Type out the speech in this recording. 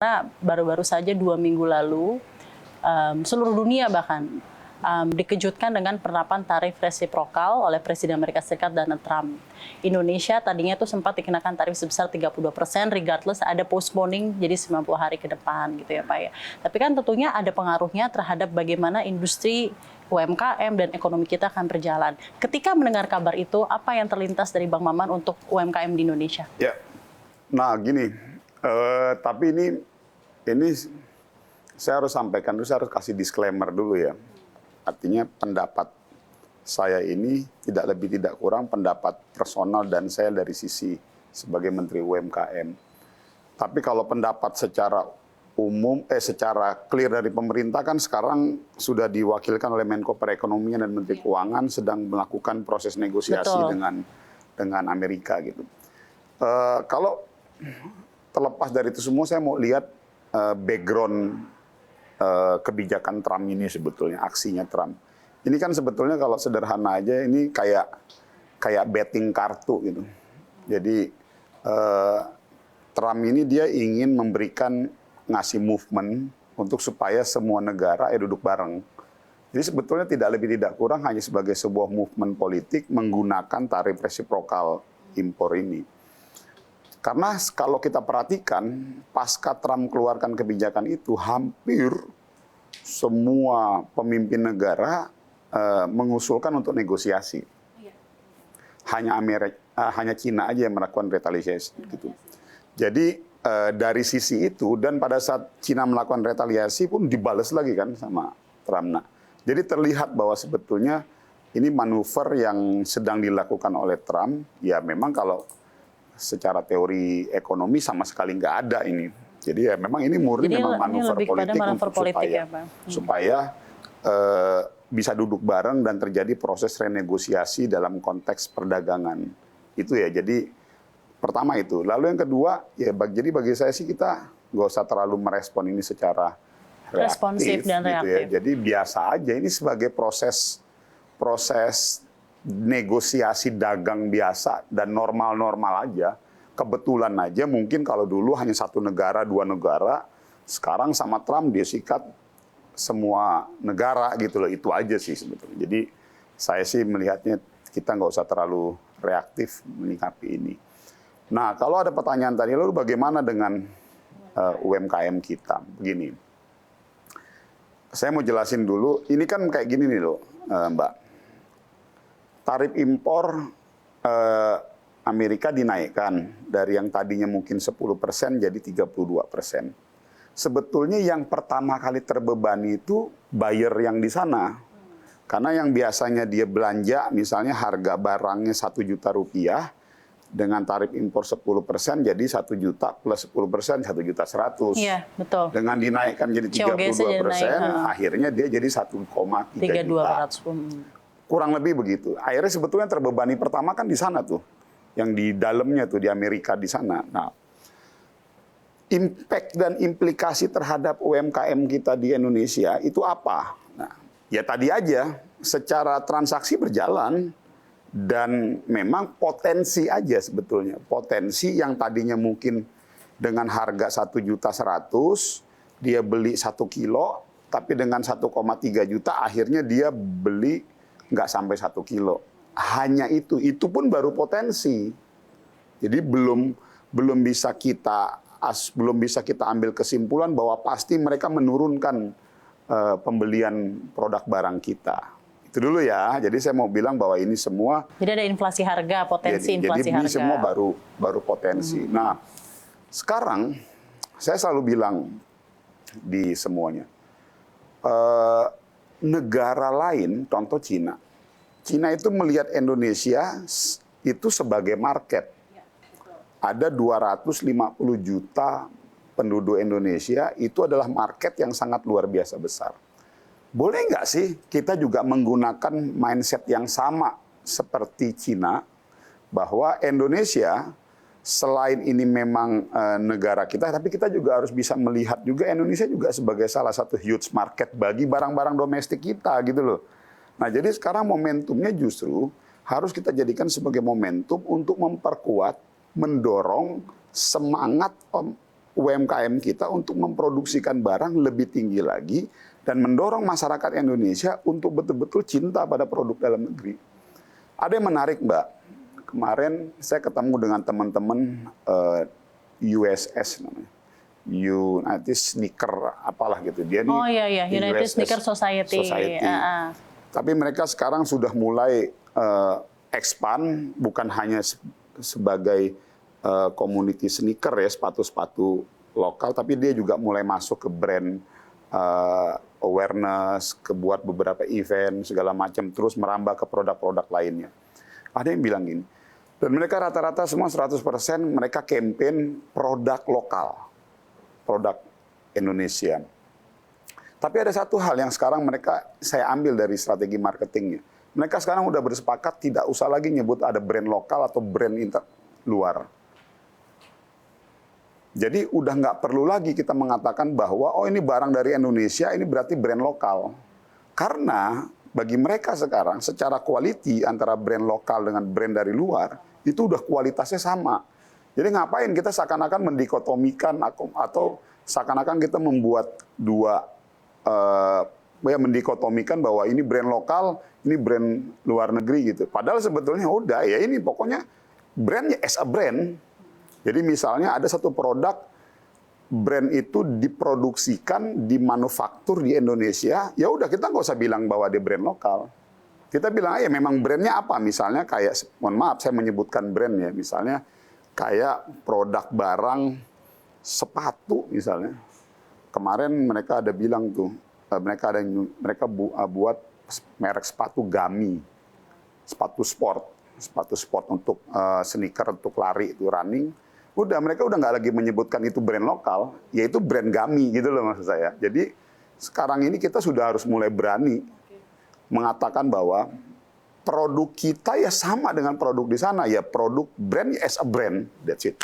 Karena baru-baru saja 2 minggu lalu, seluruh dunia bahkan dikejutkan dengan penerapan tarif resiprokal oleh Presiden Amerika Serikat Donald Trump. Indonesia tadinya tuh sempat dikenakan tarif sebesar 32% regardless ada postponing jadi 90 hari ke depan gitu ya Pak ya. Tapi kan tentunya ada pengaruhnya terhadap bagaimana industri UMKM dan ekonomi kita akan berjalan. Ketika mendengar kabar itu, apa yang terlintas dari Bang Maman untuk UMKM di Indonesia? Ya, nah gini, tapi ini saya harus sampaikan dulu, saya harus kasih disclaimer dulu ya. Artinya pendapat saya ini tidak lebih tidak kurang pendapat personal dan saya dari sisi sebagai Menteri UMKM. Tapi kalau pendapat secara umum, secara clear dari pemerintah kan sekarang sudah diwakilkan oleh Menko Perekonomian dan Menteri Keuangan sedang melakukan proses negosiasi dengan Amerika gitu. Kalau terlepas dari itu semua, saya mau lihat background kebijakan Trump ini sebetulnya, aksinya Trump. Ini kan sebetulnya kalau sederhana aja ini kayak betting kartu gitu. Jadi Trump ini dia ingin memberikan ngasih movement untuk supaya semua negara duduk bareng. Jadi sebetulnya tidak lebih tidak kurang hanya sebagai sebuah movement politik menggunakan tarif resiprokal impor ini. Karena kalau kita perhatikan, pasca Trump keluarkan kebijakan itu, hampir semua pemimpin negara mengusulkan untuk negosiasi. Hanya Cina aja yang melakukan retaliasi. Gitu. Jadi dari sisi itu, dan pada saat Cina melakukan retaliasi pun dibalas lagi kan sama Trump. Nah, jadi terlihat bahwa sebetulnya ini manuver yang sedang dilakukan oleh Trump, ya memang kalau secara teori ekonomi sama sekali nggak ada ini. Jadi ya memang ini murni memang manuver politik supaya bisa duduk bareng dan terjadi proses renegosiasi dalam konteks perdagangan. Itu ya, jadi pertama itu. Lalu yang kedua, ya jadi bagi saya sih kita nggak usah terlalu merespon ini secara responsif dan reaktif. Ya. Jadi biasa aja ini sebagai proses negosiasi dagang biasa dan normal-normal aja. Kebetulan aja mungkin kalau dulu hanya satu negara, dua negara, sekarang sama Trump dia sikat semua negara gitu loh. Itu aja sih sebetulnya. Jadi saya sih melihatnya kita nggak usah terlalu reaktif menyikapi ini. Nah kalau ada pertanyaan tadi, lalu bagaimana dengan UMKM kita? Begini, saya mau jelasin dulu, ini kan kayak gini nih loh Mbak. Tarif impor Amerika dinaikkan dari yang tadinya mungkin 10% jadi 32%. Sebetulnya yang pertama kali terbebani itu buyer yang di sana. Karena yang biasanya dia belanja misalnya harga barangnya 1 juta rupiah dengan tarif impor 10% jadi 1 juta plus 10% 1,1 juta. Iya, betul. Dengan dinaikkan jadi 32%, akhirnya dia jadi 1,3 juta. Kurang lebih begitu. Akhirnya sebetulnya terbebani pertama kan di sana tuh. Yang di dalamnya tuh, di Amerika di sana. Nah, impact dan implikasi terhadap UMKM kita di Indonesia itu apa? Nah, ya tadi aja, secara transaksi berjalan. Dan memang potensi aja sebetulnya. Potensi yang tadinya mungkin dengan harga 1,1 juta, dia beli 1 kilo, tapi dengan 1,3 juta akhirnya dia beli nggak sampai 1 kilo. Hanya itu pun baru potensi. Jadi belum bisa kita ambil kesimpulan bahwa pasti mereka menurunkan pembelian produk barang kita. Itu dulu ya. Jadi saya mau bilang bahwa ini semua. Jadi ada inflasi harga, potensi inflasi harga. Jadi ini semua baru potensi. Nah, sekarang saya selalu bilang di semuanya. Negara lain, contoh Cina. Cina itu melihat Indonesia itu sebagai market. Ada 250 juta penduduk Indonesia, itu adalah market yang sangat luar biasa besar. Boleh nggak sih kita juga menggunakan mindset yang sama seperti Cina, bahwa Indonesia selain ini memang negara kita, tapi kita juga harus bisa melihat juga Indonesia juga sebagai salah satu huge market bagi barang-barang domestik kita gitu loh. Nah jadi sekarang momentumnya justru harus kita jadikan sebagai momentum untuk memperkuat, mendorong semangat UMKM kita untuk memproduksikan barang lebih tinggi lagi dan mendorong masyarakat Indonesia untuk betul-betul cinta pada produk dalam negeri. Ada yang menarik, Mbak. Kemarin saya ketemu dengan teman-teman USS namanya. United Sneaker apalah gitu. Dia nih Oh iya, United Sneaker Society. Tapi mereka sekarang sudah mulai expand, bukan hanya sebagai community sneaker ya, sepatu-sepatu lokal, tapi dia juga mulai masuk ke brand awareness, buat beberapa event segala macam, terus merambah ke produk-produk lainnya. Ada yang bilang gini, dan mereka rata-rata semua 100% mereka campaign produk lokal, produk Indonesia. Tapi ada satu hal yang sekarang saya ambil dari strategi marketingnya. Mereka sekarang udah bersepakat tidak usah lagi nyebut ada brand lokal atau brand luar. Jadi udah nggak perlu lagi kita mengatakan bahwa oh ini barang dari Indonesia, ini berarti brand lokal. Karena bagi mereka sekarang secara quality antara brand lokal dengan brand dari luar itu udah kualitasnya sama. Jadi ngapain kita seakan-akan mendikotomikan atau seakan-akan kita membuat dua mendikotomikan bahwa ini brand lokal, ini brand luar negeri gitu. Padahal sebetulnya udah ya ini pokoknya brandnya as a brand. Jadi misalnya ada satu produk, brand itu diproduksikan, dimanufaktur di Indonesia, ya udah kita nggak usah bilang bahwa dia brand lokal. Kita bilang aja memang brandnya apa, misalnya kayak, mohon maaf saya menyebutkan brand ya, misalnya kayak produk barang sepatu misalnya. Kemarin mereka ada bilang tuh, mereka buat merek sepatu Gami, sepatu sport untuk sneaker untuk lari itu running. Mereka udah nggak lagi menyebutkan itu brand lokal, yaitu brand Gami gitu loh maksud saya. Jadi sekarang ini kita sudah harus mulai berani mengatakan bahwa produk kita ya sama dengan produk di sana, ya produk brand as a brand, that's it.